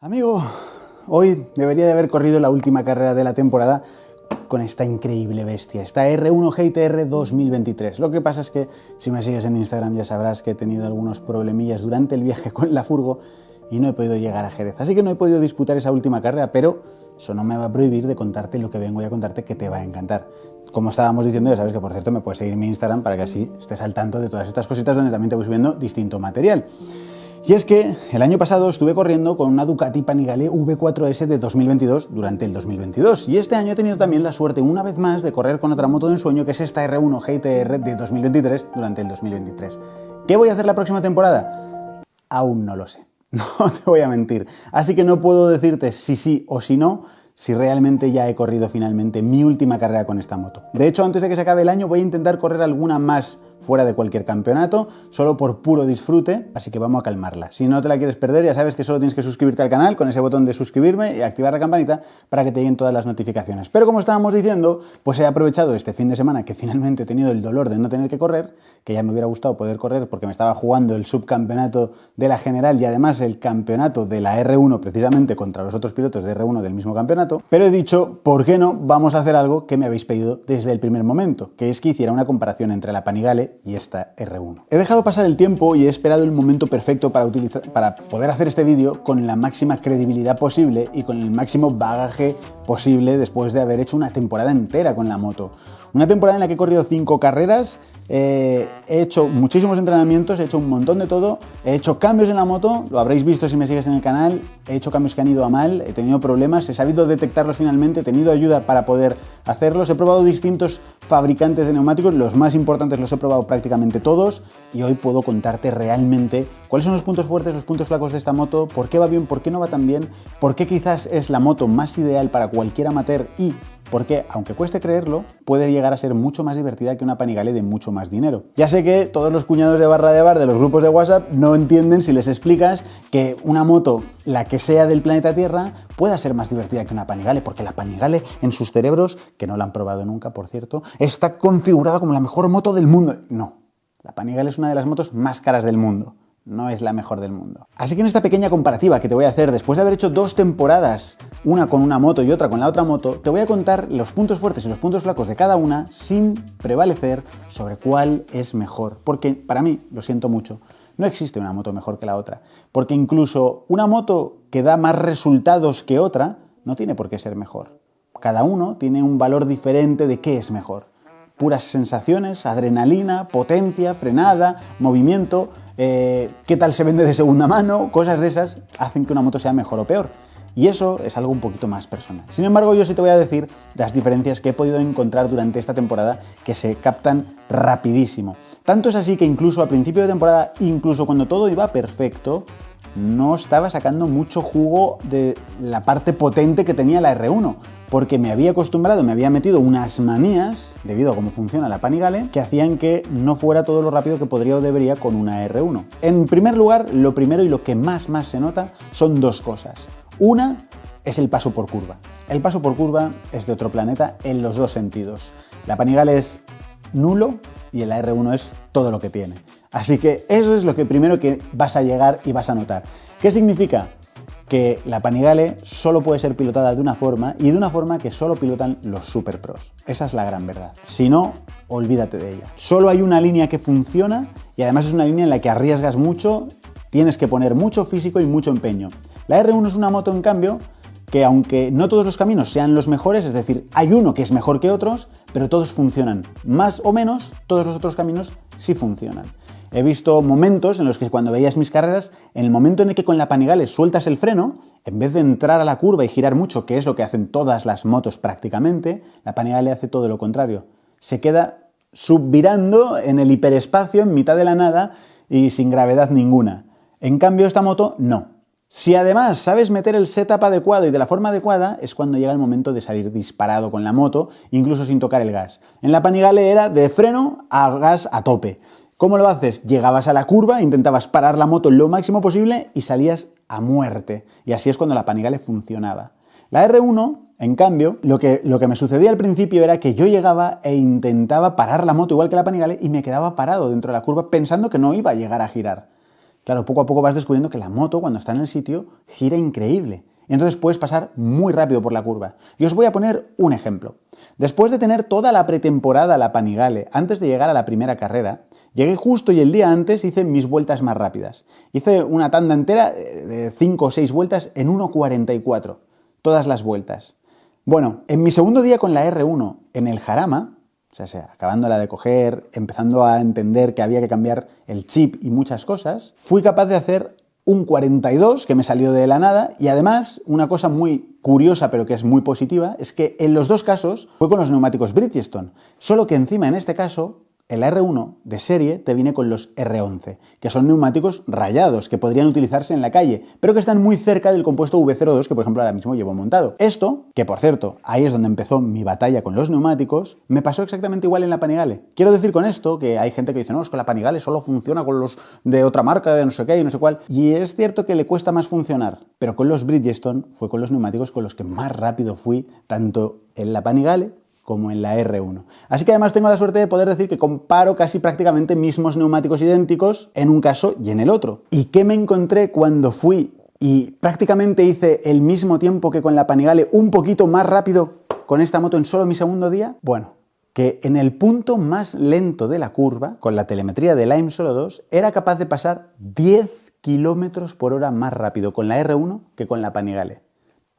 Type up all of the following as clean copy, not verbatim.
Amigo, hoy debería de haber corrido la última carrera de la temporada con esta increíble bestia, esta R1 GT-R 2023. Lo que pasa es que si me sigues en Instagram ya sabrás que he tenido algunos problemillas durante el viaje con la furgo y no he podido llegar a Jerez. Así que no he podido disputar esa última carrera, pero eso no me va a prohibir de contarte lo que vengo a contarte, que te va a encantar. Como estábamos diciendo, ya sabes que por cierto me puedes seguir en mi Instagram para que así estés al tanto de todas estas cositas donde también te voy subiendo distinto material. Y es que el año pasado estuve corriendo con una Ducati Panigale V4S de 2022 durante el 2022 y este año he tenido también la suerte una vez más de correr con otra moto de ensueño que es esta R1 GT-R de 2023 durante el 2023. ¿Qué voy a hacer la próxima temporada? Aún no lo sé, no te voy a mentir, así que no puedo decirte si sí o si no, si realmente ya he corrido finalmente mi última carrera con esta moto. De hecho, antes de que se acabe el año voy a intentar correr alguna más fuera de cualquier campeonato, solo por puro disfrute, así que vamos a calmarla. Si no te la quieres perder, ya sabes que solo tienes que suscribirte al canal con ese botón de suscribirme y activar la campanita para que te lleguen todas las notificaciones. Pero como estábamos diciendo, pues he aprovechado este fin de semana que finalmente he tenido el dolor de no tener que correr, que ya me hubiera gustado poder correr porque me estaba jugando el subcampeonato de la general y además el campeonato de la R1 precisamente contra los otros pilotos de R1 del mismo campeonato, pero he dicho, ¿por qué no vamos a hacer algo que me habéis pedido desde el primer momento? Que es que hiciera una comparación entre la Panigale y esta R1. He dejado pasar el tiempo y he esperado el momento perfecto para poder hacer este vídeo con la máxima credibilidad posible y con el máximo bagaje posible después de haber hecho una temporada entera con la moto. Una temporada en la que he corrido 5 carreras, he hecho muchísimos entrenamientos, he hecho un montón de todo, he hecho cambios en la moto, lo habréis visto si me sigues en el canal, he hecho cambios que han ido a mal, he tenido problemas, he sabido detectarlos finalmente, he tenido ayuda para poder hacerlos, he probado distintos fabricantes de neumáticos, los más importantes los he probado prácticamente todos y hoy puedo contarte realmente cuáles son los puntos fuertes, los puntos flacos de esta moto, por qué va bien, por qué no va tan bien, por qué quizás es la moto más ideal para cualquier amateur y porque, aunque cueste creerlo, puede llegar a ser mucho más divertida que una Panigale de mucho más dinero. Ya sé que todos los cuñados de barra de bar de los grupos de WhatsApp no entienden si les explicas que una moto, la que sea del planeta Tierra, pueda ser más divertida que una Panigale, porque la Panigale en sus cerebros, que no la han probado nunca, por cierto, está configurada como la mejor moto del mundo. No, la Panigale es una de las motos más caras del mundo. No es la mejor del mundo. Así que en esta pequeña comparativa que te voy a hacer después de haber hecho 2 temporadas, una con una moto y otra con la otra moto, te voy a contar los puntos fuertes y los puntos flacos de cada una sin prevalecer sobre cuál es mejor. Porque para mí, lo siento mucho, no existe una moto mejor que la otra. Porque incluso una moto que da más resultados que otra no tiene por qué ser mejor. Cada uno tiene un valor diferente de qué es mejor. Puras sensaciones, adrenalina, potencia, frenada, movimiento, qué tal se vende de segunda mano, cosas de esas hacen que una moto sea mejor o peor. Y eso es algo un poquito más personal. Sin embargo, yo sí te voy a decir las diferencias que he podido encontrar durante esta temporada que se captan rapidísimo. Tanto es así que incluso a principio de temporada, incluso cuando todo iba perfecto, no estaba sacando mucho jugo de la parte potente que tenía la R1, porque me había acostumbrado, me había metido unas manías, debido a cómo funciona la Panigale, que hacían que no fuera todo lo rápido que podría o debería con una R1. En primer lugar, lo primero y lo que más se nota son 2 cosas. Una es el paso por curva. El paso por curva es de otro planeta en los 2 sentidos. La Panigale es nulo y la R1 es todo lo que tiene. Así que eso es lo que primero que vas a llegar y vas a notar. ¿Qué significa? Que la Panigale solo puede ser pilotada de una forma y de una forma que solo pilotan los super pros. Esa es la gran verdad. Si no, olvídate de ella. Solo hay una línea que funciona y además es una línea en la que arriesgas mucho, tienes que poner mucho físico y mucho empeño. La R1 es una moto, en cambio, que aunque no todos los caminos sean los mejores, es decir, hay uno que es mejor que otros, pero todos funcionan. Más o menos, todos los otros caminos sí funcionan. He visto momentos en los que cuando veías mis carreras, en el momento en el que con la Panigale sueltas el freno, en vez de entrar a la curva y girar mucho, que es lo que hacen todas las motos prácticamente, la Panigale hace todo lo contrario. Se queda subvirando en el hiperespacio, en mitad de la nada y sin gravedad ninguna. En cambio, esta moto no. Si además sabes meter el setup adecuado y de la forma adecuada, es cuando llega el momento de salir disparado con la moto, incluso sin tocar el gas. En la Panigale era de freno a gas a tope. ¿Cómo lo haces? Llegabas a la curva, intentabas parar la moto lo máximo posible y salías a muerte. Y así es cuando la Panigale funcionaba. La R1, en cambio, lo que me sucedía al principio era que yo llegaba e intentaba parar la moto igual que la Panigale y me quedaba parado dentro de la curva pensando que no iba a llegar a girar. Claro, poco a poco vas descubriendo que la moto, cuando está en el sitio, gira increíble. Y entonces puedes pasar muy rápido por la curva. Y os voy a poner un ejemplo. Después de tener toda la pretemporada a la Panigale, antes de llegar a la primera carrera, llegué justo y el día antes hice mis vueltas más rápidas. Hice una tanda entera de 5 o 6 vueltas en 1:44. Todas las vueltas. Bueno, en mi segundo día con la R1 en el Jarama, o sea, acabándola de coger, empezando a entender que había que cambiar el chip y muchas cosas, fui capaz de hacer un 42 que me salió de la nada y además una cosa muy curiosa pero que es muy positiva es que en los dos casos fue con los neumáticos Bridgestone, solo que encima en este caso el R1 de serie te viene con los R11, que son neumáticos rayados, que podrían utilizarse en la calle, pero que están muy cerca del compuesto V02, que por ejemplo ahora mismo llevo montado. Esto, que por cierto, ahí es donde empezó mi batalla con los neumáticos, me pasó exactamente igual en la Panigale. Quiero decir con esto que hay gente que dice, no, es que la Panigale solo funciona con los de otra marca, de no sé qué y no sé cuál, y es cierto que le cuesta más funcionar, pero con los Bridgestone fue con los neumáticos con los que más rápido fui, tanto en la Panigale como en la R1. Así que además tengo la suerte de poder decir que comparo casi prácticamente mismos neumáticos idénticos en un caso y en el otro. ¿Y qué me encontré cuando fui y prácticamente hice el mismo tiempo que con la Panigale, un poquito más rápido con esta moto en solo mi segundo día? Bueno, que en el punto más lento de la curva, con la telemetría de Lime Solo 2, era capaz de pasar 10 km por hora más rápido con la R1 que con la Panigale.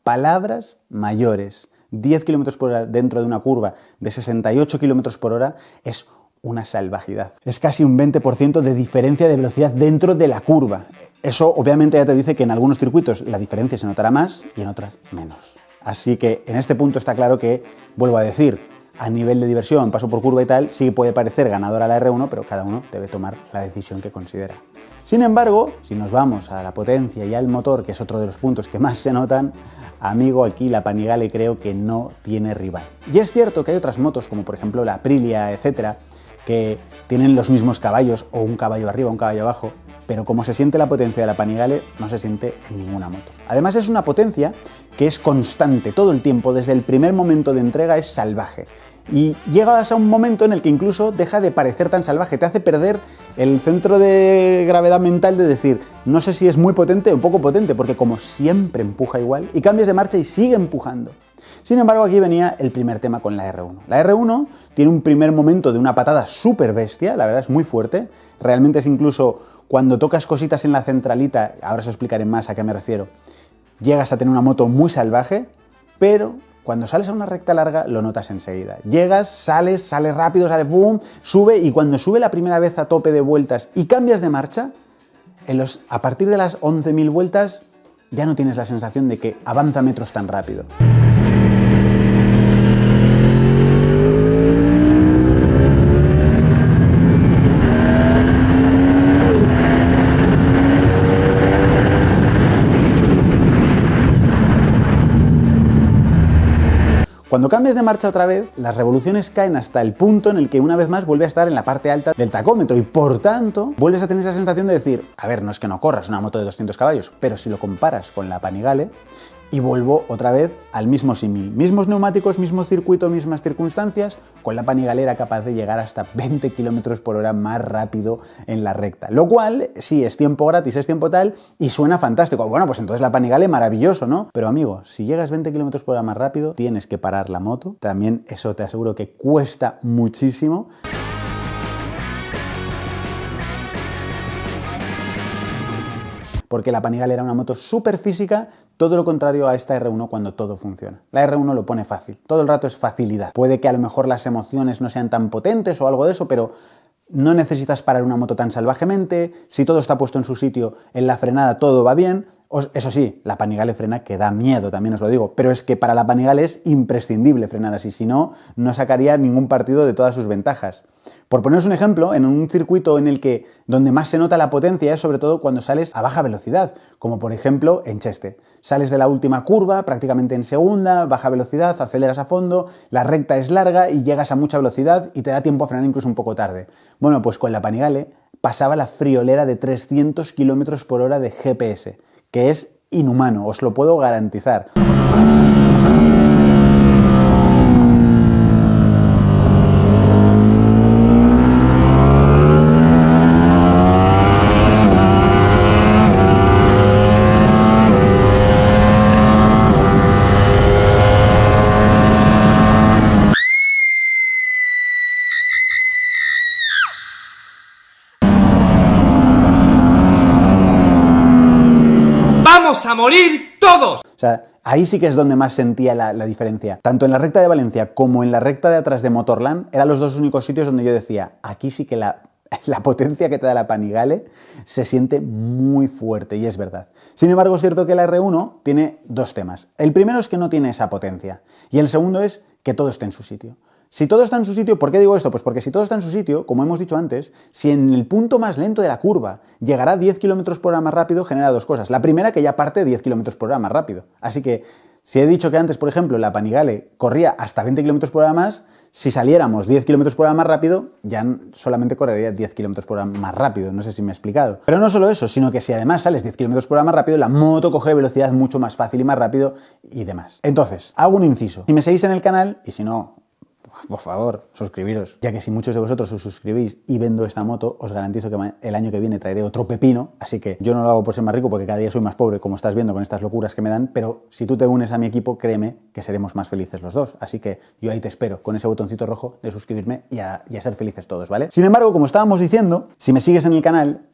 Palabras mayores. 10 km por hora dentro de una curva de 68 km por hora es una salvajidad. Es casi un 20% de diferencia de velocidad dentro de la curva. Eso obviamente ya te dice que en algunos circuitos la diferencia se notará más y en otras menos. Así que en este punto está claro que, vuelvo a decir, a nivel de diversión, paso por curva y tal, sí puede parecer ganadora la R1, pero cada uno debe tomar la decisión que considera. Sin embargo, si nos vamos a la potencia y al motor, que es otro de los puntos que más se notan, amigo, aquí la Panigale creo que no tiene rival. Y es cierto que hay otras motos, como por ejemplo la Aprilia, etcétera, que tienen los mismos caballos, o un caballo arriba, un caballo abajo, pero como se siente la potencia de la Panigale, no se siente en ninguna moto. Además es una potencia que es constante todo el tiempo, desde el primer momento de entrega es salvaje. Y llegas a un momento en el que incluso deja de parecer tan salvaje, te hace perder el centro de gravedad mental de decir, no sé si es muy potente o poco potente, porque como siempre empuja igual, y cambias de marcha y sigue empujando. Sin embargo, aquí venía el primer tema con la R1. La R1 tiene un primer momento de una patada súper bestia, la verdad es muy fuerte, realmente es incluso cuando tocas cositas en la centralita, ahora os explicaré más a qué me refiero, llegas a tener una moto muy salvaje, pero cuando sales a una recta larga lo notas enseguida. Llegas, sales rápido, sales boom, sube y cuando sube la primera vez a tope de vueltas y cambias de marcha, a partir de las 11.000 vueltas ya no tienes la sensación de que avanza metros tan rápido. Cuando cambias de marcha otra vez, las revoluciones caen hasta el punto en el que una vez más vuelve a estar en la parte alta del tacómetro y por tanto vuelves a tener esa sensación de decir, a ver, no es que no corras una moto de 200 caballos, pero si lo comparas con la Panigale, y vuelvo otra vez al mismo símil. Mismos neumáticos, mismo circuito, mismas circunstancias, con la Panigale era capaz de llegar hasta 20 km por hora más rápido en la recta. Lo cual, sí, es tiempo gratis, es tiempo tal, y suena fantástico. Bueno, pues entonces la Panigale, maravilloso, ¿no? Pero amigo, si llegas 20 km por hora más rápido, tienes que parar la moto. También eso te aseguro que cuesta muchísimo. Porque la Panigale era una moto súper física, todo lo contrario a esta R1 cuando todo funciona. La R1 lo pone fácil, todo el rato es facilidad. Puede que a lo mejor las emociones no sean tan potentes o algo de eso, pero no necesitas parar una moto tan salvajemente, si todo está puesto en su sitio, en la frenada todo va bien. Eso sí, la Panigale frena que da miedo, también os lo digo, pero es que para la Panigale es imprescindible frenar así, si no, no sacaría ningún partido de todas sus ventajas. Por poneros un ejemplo, en un circuito en el que donde más se nota la potencia es sobre todo cuando sales a baja velocidad, como por ejemplo en Cheste. Sales de la última curva, prácticamente en segunda, baja velocidad, aceleras a fondo, la recta es larga y llegas a mucha velocidad y te da tiempo a frenar incluso un poco tarde. Bueno, pues con la Panigale pasaba la friolera de 300 km por hora de GPS, que es inhumano, os lo puedo garantizar. ¡Sí, todos! O sea, ahí sí que es donde más sentía la diferencia. Tanto en la recta de Valencia como en la recta de atrás de Motorland, eran los dos únicos sitios donde yo decía, aquí sí que la potencia que te da la Panigale se siente muy fuerte, y es verdad. Sin embargo, es cierto que la R1 tiene dos temas. El primero es que no tiene esa potencia, y el segundo es que todo esté en su sitio. Si todo está en su sitio, ¿por qué digo esto? Pues porque si todo está en su sitio, como hemos dicho antes, si en el punto más lento de la curva llegará a 10 km por hora más rápido, genera dos cosas. La primera, que ya parte 10 km por hora más rápido. Así que, si he dicho que antes, por ejemplo, la Panigale corría hasta 20 km por hora más, si saliéramos 10 km por hora más rápido, ya solamente correría 10 km por hora más rápido. No sé si me he explicado. Pero no solo eso, sino que si además sales 10 km por hora más rápido, la moto coge velocidad mucho más fácil y más rápido y demás. Entonces, hago un inciso. Si me seguís en el canal, y si no, por favor, suscribiros, ya que si muchos de vosotros os suscribís y vendo esta moto, os garantizo que el año que viene traeré otro pepino, así que yo no lo hago por ser más rico, porque cada día soy más pobre, como estás viendo con estas locuras que me dan, pero si tú te unes a mi equipo, créeme que seremos más felices los dos, así que yo ahí te espero, con ese botoncito rojo de suscribirme y a ser felices todos, ¿vale? Sin embargo, como estábamos diciendo, si me sigues en el canal,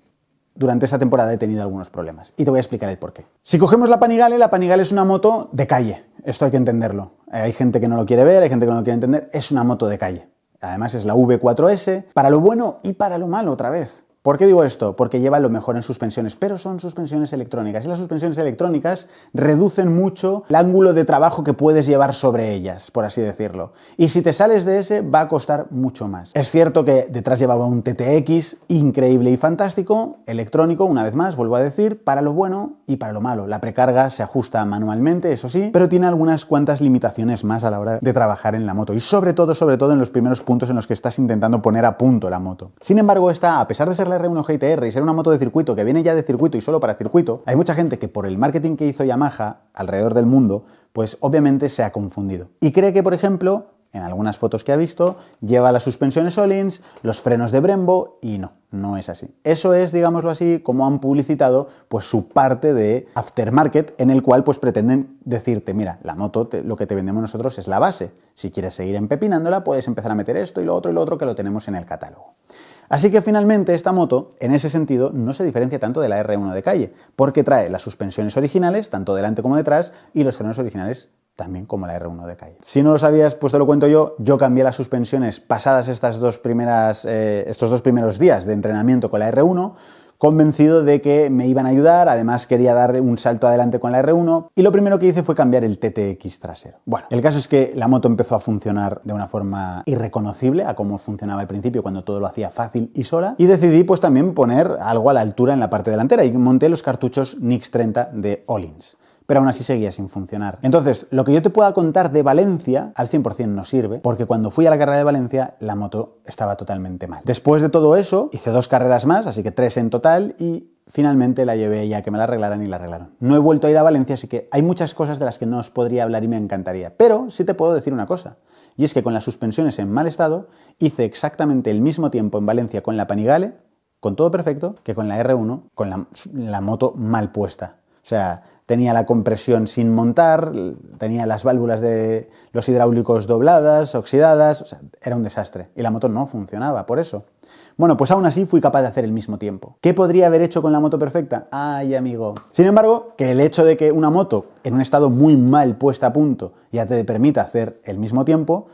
durante esta temporada he tenido algunos problemas y te voy a explicar el porqué. Si cogemos la Panigale es una moto de calle, esto hay que entenderlo. Hay gente que no lo quiere ver, hay gente que no lo quiere entender, es una moto de calle. Además es la V4S, para lo bueno y para lo malo otra vez. ¿Por qué digo esto? Porque lleva lo mejor en suspensiones, pero son suspensiones electrónicas y las suspensiones electrónicas reducen mucho el ángulo de trabajo que puedes llevar sobre ellas, por así decirlo. Y si te sales de ese, va a costar mucho más. Es cierto que detrás llevaba un TTX increíble y fantástico, electrónico, una vez más, vuelvo a decir, para lo bueno y para lo malo. La precarga se ajusta manualmente, eso sí, pero tiene algunas cuantas limitaciones más a la hora de trabajar en la moto y sobre todo en los primeros puntos en los que estás intentando poner a punto la moto. Sin embargo, esta, a pesar de ser la R1 GTR y ser una moto de circuito que viene ya de circuito y solo para circuito, hay mucha gente que por el marketing que hizo Yamaha alrededor del mundo, pues obviamente se ha confundido. Y cree que, por ejemplo, en algunas fotos que ha visto, lleva las suspensiones Öhlins, los frenos de Brembo, y no es así. Eso es, digámoslo así, como han publicitado pues su parte de aftermarket, en el cual pues pretenden decirte, mira, la moto lo que te vendemos nosotros es la base. Si quieres seguir empepinándola, puedes empezar a meter esto y lo otro que lo tenemos en el catálogo. Así que finalmente esta moto, en ese sentido, no se diferencia tanto de la R1 de calle, porque trae las suspensiones originales, tanto delante como detrás, y los frenos originales también como la R1 de calle. Si no lo sabías, pues te lo cuento yo cambié las suspensiones pasadas estos dos primeros días de entrenamiento con la R1, convencido de que me iban a ayudar, además quería dar un salto adelante con la R1 y lo primero que hice fue cambiar el TTX trasero. Bueno, el caso es que la moto empezó a funcionar de una forma irreconocible a cómo funcionaba al principio cuando todo lo hacía fácil y sola, y decidí pues también poner algo a la altura en la parte delantera y monté los cartuchos Nix 30 de Öhlins. Pero aún así seguía sin funcionar. Entonces, lo que yo te pueda contar de Valencia, al 100% no sirve, porque cuando fui a la carrera de Valencia, la moto estaba totalmente mal. Después de todo eso, hice 2 carreras más, así que 3 en total, y finalmente la llevé ya que me la arreglaran y la arreglaron. No he vuelto a ir a Valencia, así que hay muchas cosas de las que no os podría hablar y me encantaría. Pero sí te puedo decir una cosa, y es que con las suspensiones en mal estado, hice exactamente el mismo tiempo en Valencia con la Panigale, con todo perfecto, que con la R1, con la moto mal puesta. O sea, tenía la compresión sin montar, tenía las válvulas de los hidráulicos dobladas, oxidadas, o sea, era un desastre. Y la moto no funcionaba, por eso. Bueno, pues aún así fui capaz de hacer el mismo tiempo. ¿Qué podría haber hecho con la moto perfecta? ¡Ay, amigo! Sin embargo, que el hecho de que una moto en un estado muy mal puesta a punto ya te permita hacer el mismo tiempo,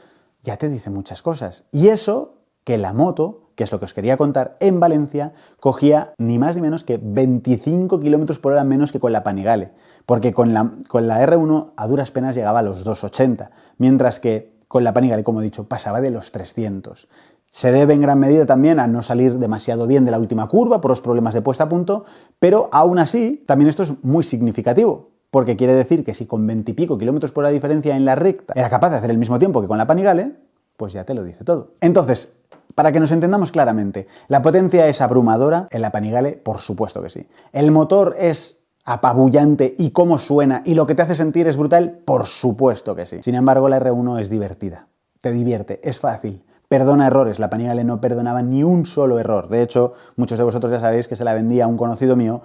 ya te dice muchas cosas. Y eso, que la moto, que es lo que os quería contar, en Valencia cogía ni más ni menos que 25 km por hora menos que con la Panigale, porque con la R1 a duras penas llegaba a los 280, mientras que con la Panigale, como he dicho, pasaba de los 300. Se debe en gran medida también a no salir demasiado bien de la última curva por los problemas de puesta a punto, pero aún así también esto es muy significativo, porque quiere decir que si con 20 y pico kilómetros por hora de diferencia en la recta era capaz de hacer el mismo tiempo que con la Panigale, pues ya te lo dice todo. Entonces, para que nos entendamos claramente, ¿la potencia es abrumadora en la Panigale? Por supuesto que sí. ¿El motor es apabullante y cómo suena y lo que te hace sentir es brutal? Por supuesto que sí. Sin embargo, la R1 es divertida, te divierte, es fácil, perdona errores. La Panigale no perdonaba ni un solo error. De hecho, muchos de vosotros ya sabéis que se la vendía a un conocido mío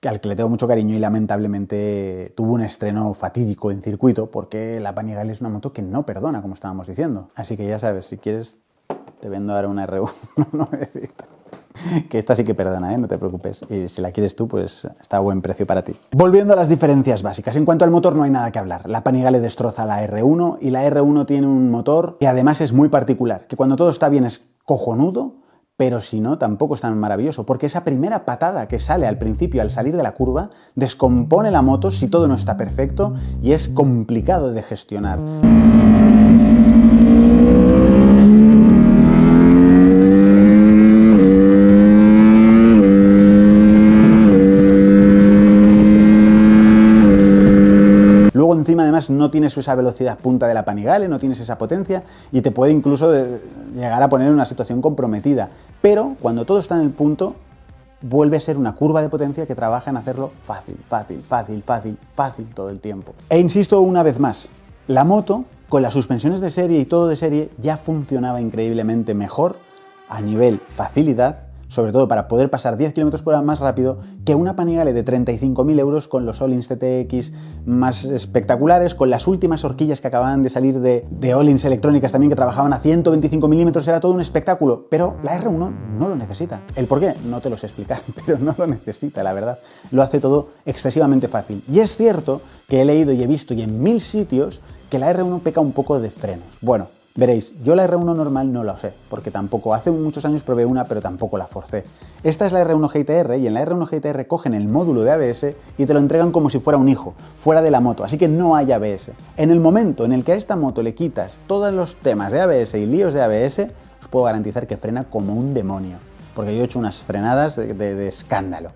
al que le tengo mucho cariño y lamentablemente tuvo un estreno fatídico en circuito porque la Panigale es una moto que no perdona, como estábamos diciendo. Así que ya sabes, si quieres te vendo ahora una R1 nuevecita. que esta sí que perdona, no te preocupes. Y si la quieres tú, pues está a buen precio para ti. Volviendo a las diferencias básicas. En cuanto al motor no hay nada que hablar. La Panigale destroza la R1 y la R1 tiene un motor que además es muy particular, que cuando todo está bien es cojonudo, pero si no, tampoco es tan maravilloso, porque esa primera patada que sale al principio, al salir de la curva, descompone la moto si todo no está perfecto y es complicado de gestionar. Luego encima además no tienes esa velocidad punta de la Panigale, no tienes esa potencia y te puede incluso llegar a poner en una situación comprometida. Pero cuando todo está en el punto, vuelve a ser una curva de potencia que trabaja en hacerlo fácil, fácil, fácil, fácil, fácil todo el tiempo. E insisto una vez más, la moto con las suspensiones de serie y todo de serie ya funcionaba increíblemente mejor a nivel facilidad, sobre todo para poder pasar 10 km por hora más rápido, que una Panigale de 35.000 euros con los Öhlins CTX más espectaculares, con las últimas horquillas que acababan de salir de Öhlins electrónicas también, que trabajaban a 125 milímetros, era todo un espectáculo, pero la R1 no lo necesita. ¿El por qué? No te lo sé explicar, pero no lo necesita, la verdad. Lo hace todo excesivamente fácil. Y es cierto que he leído y he visto y en 1000 sitios que la R1 peca un poco de frenos. Bueno, veréis, yo la R1 normal no la usé, porque tampoco, hace muchos años probé una, pero tampoco la forcé. Esta es la R1 GTR y en la R1 GTR cogen el módulo de ABS y te lo entregan como si fuera un hijo, fuera de la moto, así que no hay ABS. En el momento en el que a esta moto le quitas todos los temas de ABS y líos de ABS, os puedo garantizar que frena como un demonio, porque yo he hecho unas frenadas de escándalo.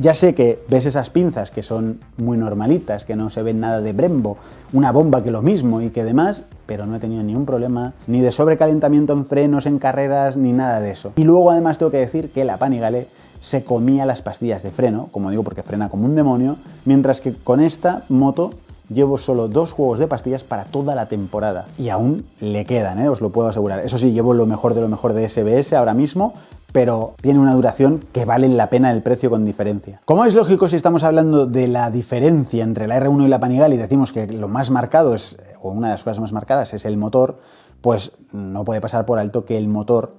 Ya sé que ves esas pinzas que son muy normalitas, que no se ven nada de Brembo, una bomba que lo mismo y que demás, pero no he tenido ni un problema, ni de sobrecalentamiento en frenos, en carreras, ni nada de eso. Y luego además tengo que decir que la Panigale se comía las pastillas de freno, como digo porque frena como un demonio, mientras que con esta moto llevo solo 2 juegos de pastillas para toda la temporada. Y aún le quedan, os lo puedo asegurar. Eso sí, llevo lo mejor de SBS ahora mismo, pero tiene una duración que vale la pena el precio con diferencia. Como es lógico, si estamos hablando de la diferencia entre la R1 y la Panigale y decimos que lo más marcado es, o una de las cosas más marcadas es el motor, pues no puede pasar por alto que el motor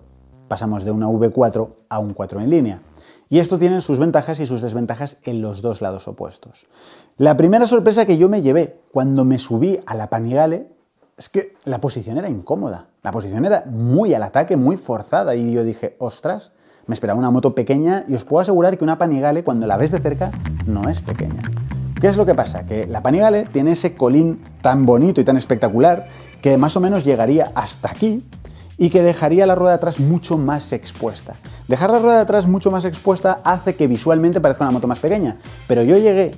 pasamos de una V4 a un 4 en línea. Y esto tiene sus ventajas y sus desventajas en los dos lados opuestos. La primera sorpresa que yo me llevé cuando me subí a la Panigale es que la posición era incómoda. La posición era muy al ataque, muy forzada. Y yo dije, ostras, me esperaba una moto pequeña y os puedo asegurar que una Panigale, cuando la ves de cerca, no es pequeña. ¿Qué es lo que pasa? Que la Panigale tiene ese colín tan bonito y tan espectacular que más o menos llegaría hasta aquí y que dejaría la rueda de atrás mucho más expuesta. Dejar la rueda de atrás mucho más expuesta hace que visualmente parezca una moto más pequeña. Pero yo llegué,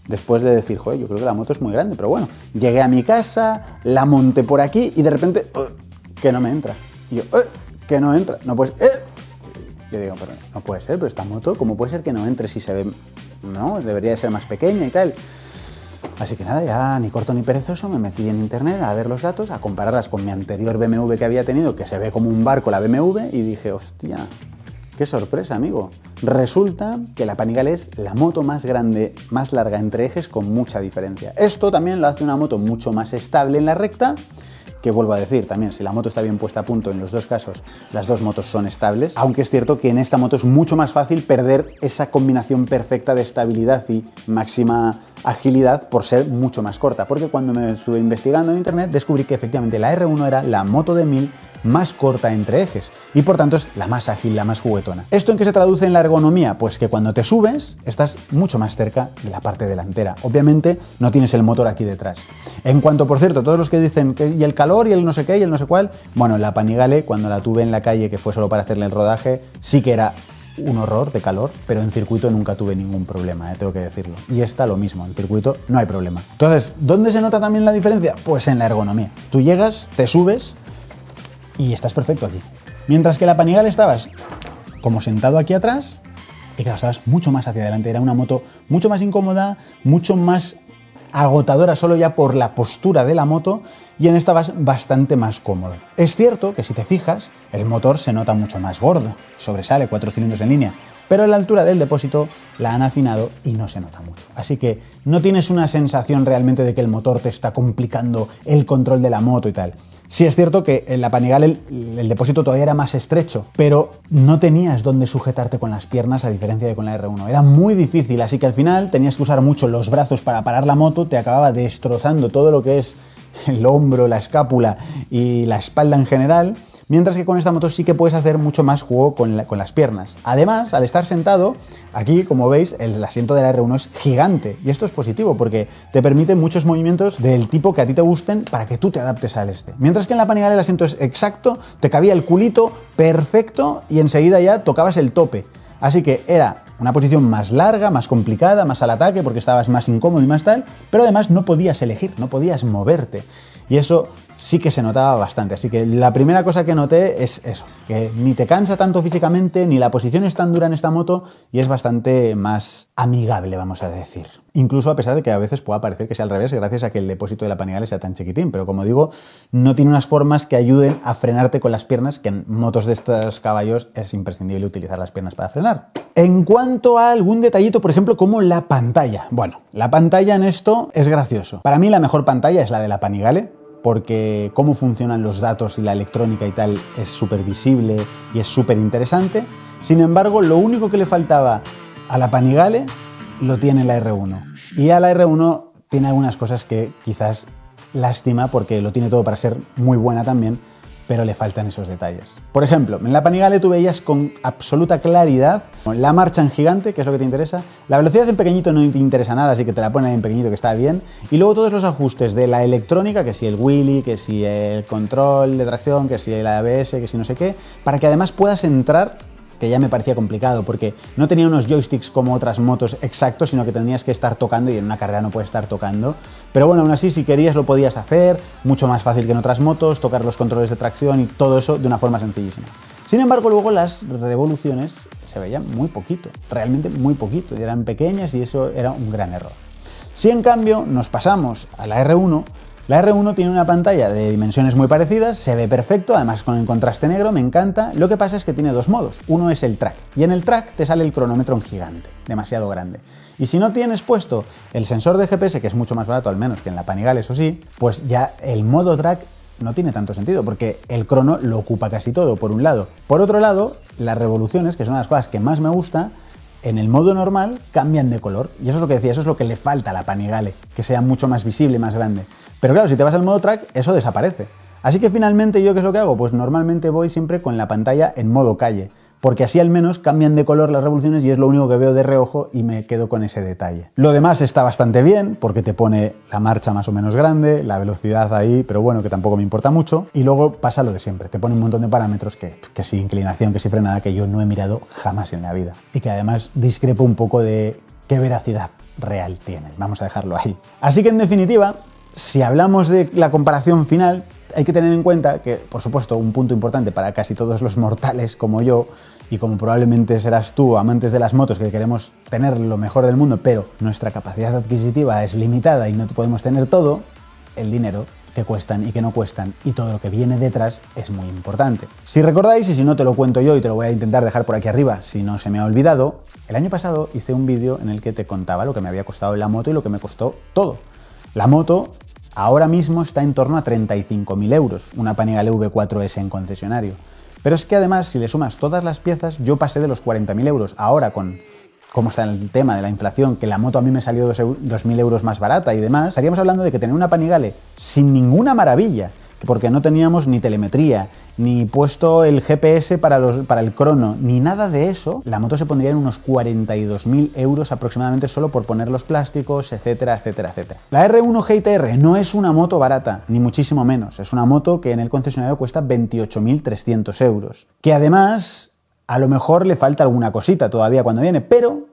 después de decir, joder, yo creo que la moto es muy grande, pero bueno, llegué a mi casa, la monté por aquí y de repente, que no me entra. Y yo, que no entra, no puedes, Yo digo, pero no puede ser, pero esta moto, ¿cómo puede ser que no entre si se ve, no, debería de ser más pequeña y tal? Así que nada, ya ni corto ni perezoso, me metí en internet a ver los datos, a compararlas con mi anterior BMW que había tenido, que se ve como un barco la BMW, y dije, hostia, qué sorpresa, amigo. Resulta que la Panigale es la moto más grande, más larga entre ejes con mucha diferencia. Esto también lo hace una moto mucho más estable en la recta, que vuelvo a decir también, si la moto está bien puesta a punto, en los dos casos las dos motos son estables, aunque es cierto que en esta moto es mucho más fácil perder esa combinación perfecta de estabilidad y máxima agilidad por ser mucho más corta, porque cuando me estuve investigando en internet descubrí que efectivamente la R1 era la moto de 1000 más corta entre ejes y por tanto es la más ágil, la más juguetona. ¿Esto en qué se traduce en la ergonomía? Pues que cuando te subes estás mucho más cerca de la parte delantera. Obviamente no tienes el motor aquí detrás. En cuanto, por cierto, todos los que dicen que y el calor y el no sé qué y el no sé cuál, bueno, la Panigale cuando la tuve en la calle, que fue solo para hacerle el rodaje, sí que era un horror de calor, pero en circuito nunca tuve ningún problema, tengo que decirlo. Y esta lo mismo, en circuito no hay problema. Entonces, ¿dónde se nota también la diferencia? Pues en la ergonomía. Tú llegas, te subes y estás perfecto aquí. Mientras que la Panigale estabas como sentado aquí atrás y claro, estabas mucho más hacia adelante. Era una moto mucho más incómoda, mucho más agotadora solo ya por la postura de la moto, y en esta vas bastante más cómodo. Es cierto que si te fijas, el motor se nota mucho más gordo, sobresale 4 cilindros en línea, pero a la altura del depósito la han afinado y no se nota mucho. Así que no tienes una sensación realmente de que el motor te está complicando el control de la moto y tal. Sí es cierto que en la Panigale el depósito todavía era más estrecho, pero no tenías dónde sujetarte con las piernas a diferencia de con la R1. Era muy difícil, así que al final tenías que usar mucho los brazos para parar la moto, te acababa destrozando todo lo que es el hombro, la escápula y la espalda en general. Mientras que con esta moto sí que puedes hacer mucho más juego con las piernas. Además, al estar sentado, aquí, como veis, el asiento de la R1 es gigante. Y esto es positivo porque te permite muchos movimientos del tipo que a ti te gusten para que tú te adaptes al este. Mientras que en la Panigale el asiento es exacto, te cabía el culito perfecto y enseguida ya tocabas el tope. Así que era una posición más larga, más complicada, más al ataque porque estabas más incómodo y más tal, pero además no podías elegir, no podías moverte. Y eso sí que se notaba bastante. Así que la primera cosa que noté es eso, que ni te cansa tanto físicamente, ni la posición es tan dura en esta moto y es bastante más amigable, vamos a decir. Incluso a pesar de que a veces pueda parecer que sea al revés, gracias a que el depósito de la Panigale sea tan chiquitín. Pero como digo, no tiene unas formas que ayuden a frenarte con las piernas, que en motos de estos caballos es imprescindible utilizar las piernas para frenar. En cuanto a algún detallito, por ejemplo, como la pantalla. Bueno, la pantalla en esto es gracioso. Para mí la mejor pantalla es la de la Panigale, porque cómo funcionan los datos y la electrónica y tal es súper visible y es súper interesante. Sin embargo, lo único que le faltaba a la Panigale lo tiene la R1. Y a la R1 tiene algunas cosas que quizás lástima porque lo tiene todo para ser muy buena también, pero le faltan esos detalles. Por ejemplo, en la Panigale tú veías con absoluta claridad la marcha en gigante, que es lo que te interesa. La velocidad en pequeñito no te interesa nada, así que te la ponen en pequeñito, que está bien. Y luego todos los ajustes de la electrónica, que si el wheelie, que si el control de tracción, que si el ABS, que si no sé qué, para que además puedas entrar, que ya me parecía complicado, porque no tenía unos joysticks como otras motos exactos, sino que tenías que estar tocando, y en una carrera no puedes estar tocando. Pero bueno, aún así, si querías lo podías hacer, mucho más fácil que en otras motos, tocar los controles de tracción y todo eso de una forma sencillísima. Sin embargo, luego las revoluciones se veían muy poquito, realmente muy poquito, y eran pequeñas y eso era un gran error. Si en cambio nos pasamos a la R1, la R1 tiene una pantalla de dimensiones muy parecidas, se ve perfecto, además con el contraste negro, me encanta. Lo que pasa es que tiene dos modos. Uno es el track, y en el track te sale el cronómetro en gigante, demasiado grande. Y si no tienes puesto el sensor de GPS, que es mucho más barato al menos que en la Panigale, eso sí, pues ya el modo track no tiene tanto sentido, porque el crono lo ocupa casi todo, por un lado. Por otro lado, las revoluciones, que son las cosas que más me gusta, en el modo normal cambian de color. Y eso es lo que decía, eso es lo que le falta a la Panigale, que sea mucho más visible y más grande. Pero claro, si te vas al modo track, eso desaparece. Así que finalmente, ¿yo qué es lo que hago? Pues normalmente voy siempre con la pantalla en modo calle, porque así al menos cambian de color las revoluciones y es lo único que veo de reojo y me quedo con ese detalle. Lo demás está bastante bien, porque te pone la marcha más o menos grande, la velocidad ahí, pero bueno, que tampoco me importa mucho. Y luego pasa lo de siempre, te pone un montón de parámetros que sí inclinación, que sí frenada, que yo no he mirado jamás en la vida. Y que además discrepo un poco de qué veracidad real tienen. Vamos a dejarlo ahí. Así que en definitiva, si hablamos de la comparación final, hay que tener en cuenta que, por supuesto, un punto importante para casi todos los mortales como yo, y como probablemente serás tú, amantes de las motos, que queremos tener lo mejor del mundo, pero nuestra capacidad adquisitiva es limitada y no podemos tener todo, el dinero que cuestan y que no cuestan, y todo lo que viene detrás es muy importante. Si recordáis, y si no te lo cuento yo y te lo voy a intentar dejar por aquí arriba, si no se me ha olvidado, el año pasado hice un vídeo en el que te contaba lo que me había costado la moto y lo que me costó todo. La moto ahora mismo está en torno a 35.000 euros, una Panigale V4S en concesionario. Pero es que además, si le sumas todas las piezas, yo pasé de los 40.000 euros. Ahora, con cómo está el tema de la inflación, que la moto a mí me salió 2.000 euros más barata y demás, estaríamos hablando de que tener una Panigale sin ninguna maravilla, porque no teníamos ni telemetría, ni puesto el GPS para el crono, ni nada de eso, la moto se pondría en unos 42.000 euros aproximadamente solo por poner los plásticos, etcétera, etcétera, etcétera. La R1 GT-R no es una moto barata, ni muchísimo menos. Es una moto que en el concesionario cuesta 28.300 euros. Que además, a lo mejor le falta alguna cosita todavía cuando viene, pero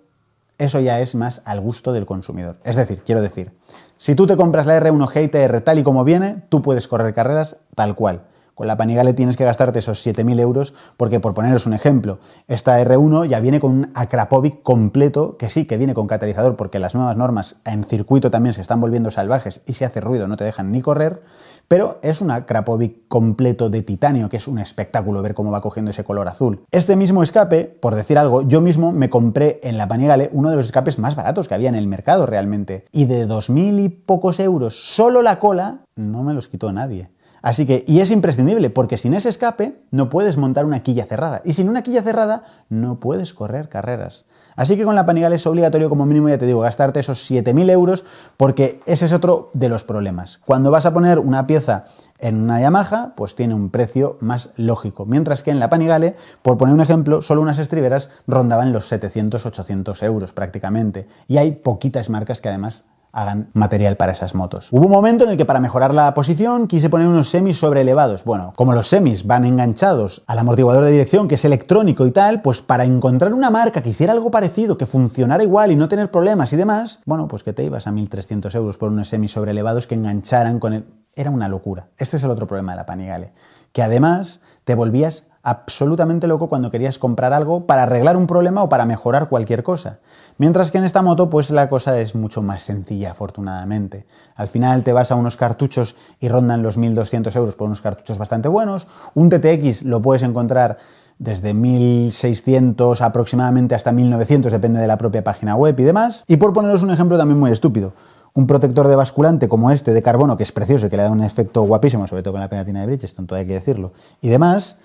eso ya es más al gusto del consumidor. Es decir, quiero decir, si tú te compras la R1 GT-R tal y como viene, tú puedes correr carreras tal cual. Con la Panigale tienes que gastarte esos 7.000 euros porque, por poneros un ejemplo, esta R1 ya viene con un Akrapovic completo, que sí, que viene con catalizador porque las nuevas normas en circuito también se están volviendo salvajes y si hace ruido no te dejan ni correr, pero es un Akrapovic completo de titanio, que es un espectáculo ver cómo va cogiendo ese color azul. Este mismo escape, por decir algo, yo mismo me compré en la Panigale uno de los escapes más baratos que había en el mercado realmente, y de 2.000 y pocos euros solo la cola no me los quitó nadie. Así que, y es imprescindible, porque sin ese escape no puedes montar una quilla cerrada. Y sin una quilla cerrada no puedes correr carreras. Así que con la Panigale es obligatorio, como mínimo, ya te digo, gastarte esos 7.000 euros, porque ese es otro de los problemas. Cuando vas a poner una pieza en una Yamaha, pues tiene un precio más lógico. Mientras que en la Panigale, por poner un ejemplo, solo unas estriberas rondaban los 700-800 euros prácticamente. Y hay poquitas marcas que además hagan material para esas motos. Hubo un momento en el que para mejorar la posición quise poner unos semis sobreelevados. Bueno, como los semis van enganchados al amortiguador de dirección, que es electrónico y tal, pues para encontrar una marca que hiciera algo parecido, que funcionara igual y no tener problemas y demás, bueno, pues que te ibas a 1.300 euros por unos semis sobreelevados que engancharan con el... Era una locura. Este es el otro problema de la Panigale, que además te volvías absolutamente loco cuando querías comprar algo para arreglar un problema o para mejorar cualquier cosa. Mientras que en esta moto, pues la cosa es mucho más sencilla, afortunadamente. Al final te vas a unos cartuchos y rondan los 1.200 euros por unos cartuchos bastante buenos. Un TTX lo puedes encontrar desde 1.600 aproximadamente hasta 1.900, depende de la propia página web y demás. Y por poneros un ejemplo también muy estúpido, un protector de basculante como este de carbono, que es precioso y que le da un efecto guapísimo, sobre todo con la pegatina de Bridgestone, todo hay que decirlo, y demás,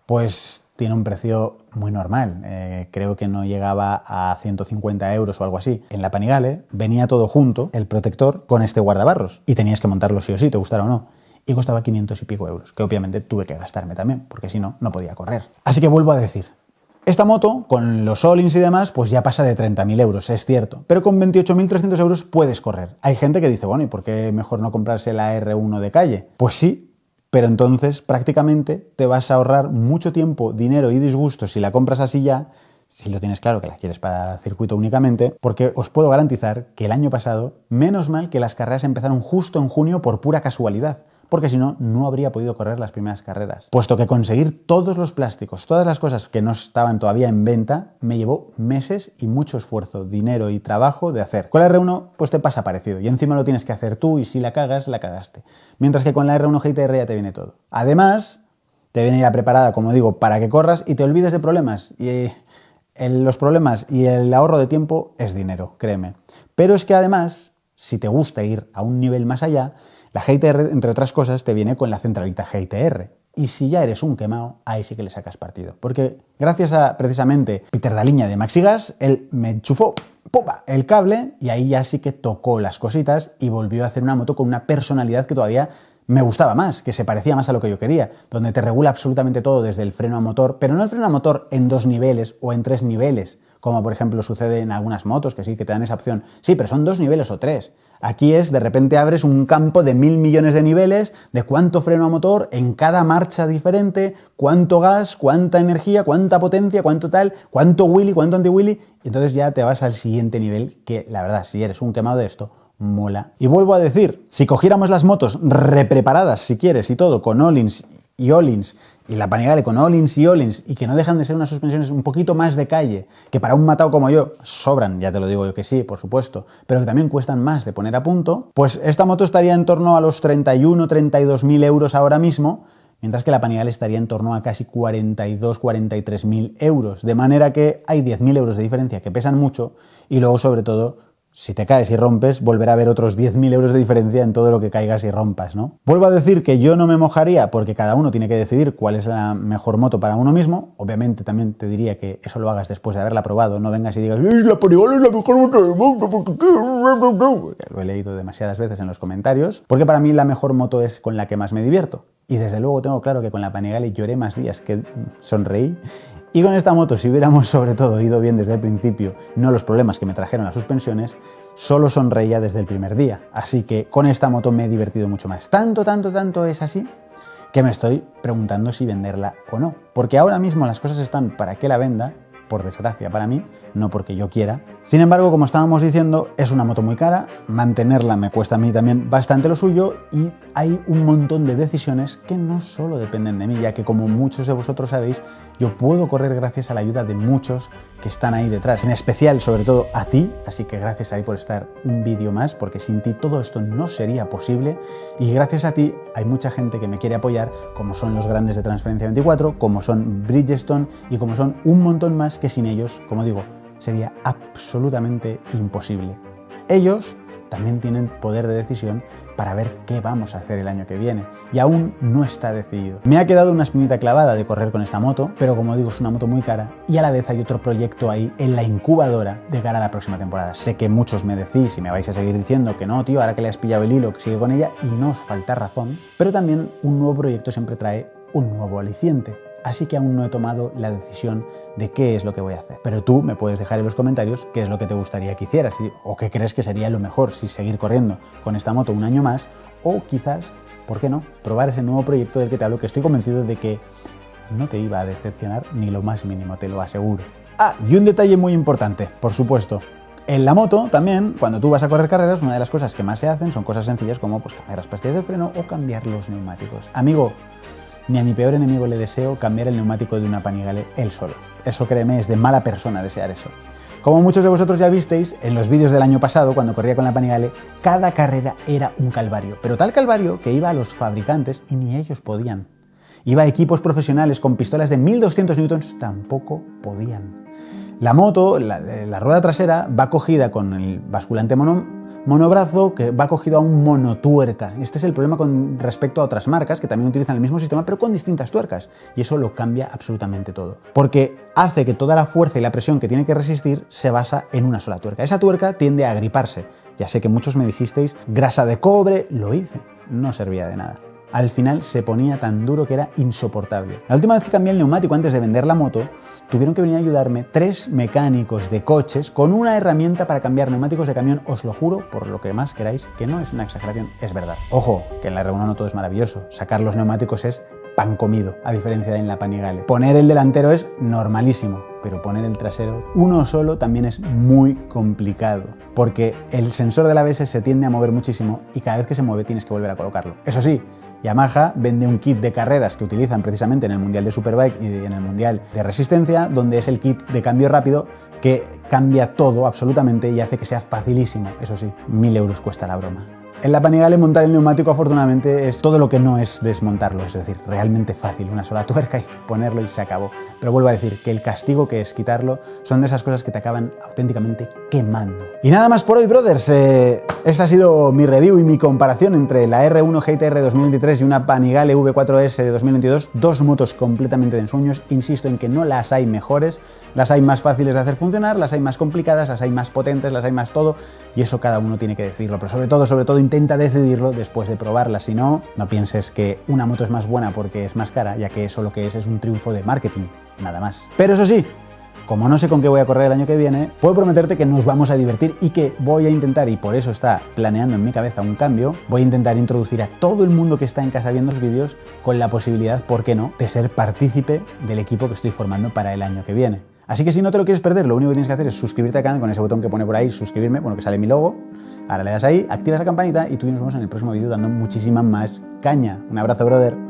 pues tiene un precio muy normal. Creo que no llegaba a 150 euros o algo así. En la Panigale venía todo junto, el protector, con este guardabarros, y tenías que montarlo sí o sí, te gustara o no. Y costaba 500 y pico euros, que obviamente tuve que gastarme también, porque si no, no podía correr. Así que vuelvo a decir, esta moto, con los all-ins y demás, pues ya pasa de 30.000 euros, es cierto. Pero con 28.300 euros puedes correr. Hay gente que dice, bueno, ¿y por qué mejor no comprarse la R1 de calle? Pues sí, pero entonces prácticamente te vas a ahorrar mucho tiempo, dinero y disgusto si la compras así ya, si lo tienes claro que la quieres para circuito únicamente, porque os puedo garantizar que el año pasado, menos mal que las carreras empezaron justo en junio por pura casualidad, porque si no, no habría podido correr las primeras carreras. Puesto que conseguir todos los plásticos, todas las cosas que no estaban todavía en venta, me llevó meses y mucho esfuerzo, dinero y trabajo de hacer. Con la R1, pues te pasa parecido, y encima lo tienes que hacer tú, y si la cagas, la cagaste. Mientras que con la R1 GTR ya te viene todo. Además, te viene ya preparada, como digo, para que corras y te olvides de problemas. Y los problemas y el ahorro de tiempo es dinero, créeme. Pero es que además, si te gusta ir a un nivel más allá, la GTR, entre otras cosas, te viene con la centralita GTR. Y si ya eres un quemado, ahí sí que le sacas partido. Porque gracias a, precisamente, Peter Daliña de Maxigas, él me enchufó ¡pupa! El cable y ahí ya sí que tocó las cositas y volvió a hacer una moto con una personalidad que todavía me gustaba más, que se parecía más a lo que yo quería, donde te regula absolutamente todo desde el freno a motor, pero no el freno a motor en 2 niveles o en 3 niveles, como por ejemplo sucede en algunas motos, que sí, que te dan esa opción. Sí, pero son 2 niveles o 3. Aquí es, de repente abres un campo de 1.000 millones de niveles, de cuánto freno a motor en cada marcha diferente, cuánto gas, cuánta energía, cuánta potencia, cuánto tal, cuánto wheelie, cuánto anti-wheelie, y entonces ya te vas al siguiente nivel, que la verdad, si eres un quemado de esto, mola. Y vuelvo a decir, si cogiéramos las motos repreparadas, si quieres, y todo, con all-ins y all-ins, y la Panigale con all-ins y all-ins, y que no dejan de ser unas suspensiones un poquito más de calle, que para un matado como yo sobran, ya te lo digo yo que sí, por supuesto, pero que también cuestan más de poner a punto, pues esta moto estaría en torno a los 31-32.000 euros ahora mismo, mientras que la Panigale estaría en torno a casi 42-43.000 euros, de manera que hay 10.000 euros de diferencia que pesan mucho, y luego sobre todo, si te caes y rompes, volverá a haber otros 10.000 euros de diferencia en todo lo que caigas y rompas, ¿no? Vuelvo a decir que yo no me mojaría porque cada uno tiene que decidir cuál es la mejor moto para uno mismo. Obviamente también te diría que eso lo hagas después de haberla probado, no vengas y digas la Panigale es la mejor moto del mundo. Lo he leído demasiadas veces en los comentarios, porque para mí la mejor moto es con la que más me divierto. Y desde luego tengo claro que con la Panigale lloré más días que sonreí. Y con esta moto, si hubiéramos sobre todo ido bien desde el principio, no los problemas que me trajeron las suspensiones, solo sonreía desde el primer día. Así que con esta moto me he divertido mucho más. Tanto es así que me estoy preguntando si venderla o no. Porque ahora mismo las cosas están para que la venda, por desgracia para mí, no porque yo quiera, Sin embargo, como estábamos diciendo, es una moto muy cara, mantenerla me cuesta a mí también bastante lo suyo y hay un montón de decisiones que no solo dependen de mí, ya que como muchos de vosotros sabéis, yo puedo correr gracias a la ayuda de muchos que están ahí detrás, en especial sobre todo a ti, así que gracias ahí por estar un vídeo más, porque sin ti todo esto no sería posible y gracias a ti hay mucha gente que me quiere apoyar, como son los grandes de Transferencia 24, como son Bridgestone y como son un montón más que sin ellos, como digo, sería absolutamente imposible. Ellos también tienen poder de decisión para ver qué vamos a hacer el año que viene y aún no está decidido. Me ha quedado una espinita clavada de correr con esta moto, pero como digo es una moto muy cara y a la vez hay otro proyecto ahí en la incubadora de cara a la próxima temporada. Sé que muchos me decís y me vais a seguir diciendo que no, tío, ahora que le has pillado el hilo, que sigue con ella y no os falta razón, pero también un nuevo proyecto siempre trae un nuevo aliciente. Así que aún no he tomado la decisión de qué es lo que voy a hacer. Pero tú me puedes dejar en los comentarios qué es lo que te gustaría que hicieras o qué crees que sería lo mejor, si seguir corriendo con esta moto un año más o quizás, ¿por qué no?, probar ese nuevo proyecto del que te hablo, que estoy convencido de que no te iba a decepcionar ni lo más mínimo, te lo aseguro. Ah, y un detalle muy importante, por supuesto. En la moto también, cuando tú vas a correr carreras, una de las cosas que más se hacen son cosas sencillas como pues, cambiar las pastillas de freno o cambiar los neumáticos. Amigo, ni a mi peor enemigo le deseo cambiar el neumático de una Panigale él solo. Eso, créeme, es de mala persona desear eso. Como muchos de vosotros ya visteis, en los vídeos del año pasado, cuando corría con la Panigale, cada carrera era un calvario. Pero tal calvario que iba a los fabricantes y ni ellos podían. Iba a equipos profesionales con pistolas de 1200 newtons, tampoco podían. La moto, la rueda trasera, va cogida con el basculante monobrazo que va cogido a un monotuerca. Este es el problema con respecto a otras marcas que también utilizan el mismo sistema pero con distintas tuercas y eso lo cambia absolutamente todo porque hace que toda la fuerza y la presión que tiene que resistir se basa en una sola tuerca. Esa tuerca tiende a agriparse. Ya sé que muchos me dijisteis grasa de cobre, lo hice, no servía de nada. Al final se ponía tan duro que era insoportable. La última vez que cambié el neumático antes de vender la moto, tuvieron que venir a ayudarme 3 mecánicos de coches con una herramienta para cambiar neumáticos de camión. Os lo juro, por lo que más queráis, que no es una exageración, es verdad. Ojo, que en la R1 no todo es maravilloso. Sacar los neumáticos es pan comido, a diferencia de en la Panigale. Poner el delantero es normalísimo, pero poner el trasero uno solo también es muy complicado, porque el sensor del ABS se tiende a mover muchísimo y cada vez que se mueve tienes que volver a colocarlo. Eso sí, Yamaha vende un kit de carreras que utilizan precisamente en el Mundial de Superbike y en el Mundial de Resistencia, donde es el kit de cambio rápido que cambia todo absolutamente y hace que sea facilísimo. Eso sí, 1000 euros cuesta la broma. En la Panigale montar el neumático afortunadamente es todo lo que no es desmontarlo, es decir, realmente fácil, una sola tuerca y ponerlo y se acabó. Pero vuelvo a decir que el castigo que es quitarlo son de esas cosas que te acaban auténticamente quemando. Y nada más por hoy, brothers. Esta ha sido mi review y mi comparación entre la R1 GT-R 2023 y una Panigale V4S de 2022, dos motos completamente de ensueños. Insisto en que no las hay mejores, las hay más fáciles de hacer funcionar, las hay más complicadas, las hay más potentes, las hay más todo, y eso cada uno tiene que decidirlo, pero sobre todo intenta decidirlo después de probarla, si no, no pienses que una moto es más buena porque es más cara, ya que eso lo que es un triunfo de marketing, nada más. Pero eso sí, como no sé con qué voy a correr el año que viene, puedo prometerte que nos vamos a divertir y que voy a intentar, y por eso está planeando en mi cabeza un cambio, voy a intentar introducir a todo el mundo que está en casa viendo los vídeos con la posibilidad, ¿por qué no?, de ser partícipe del equipo que estoy formando para el año que viene. Así que si no te lo quieres perder, lo único que tienes que hacer es suscribirte al canal con ese botón que pone por ahí, suscribirme, bueno, que sale mi logo. Ahora le das ahí, activas la campanita y tú y nos vemos en el próximo vídeo dando muchísima más caña. Un abrazo, brother.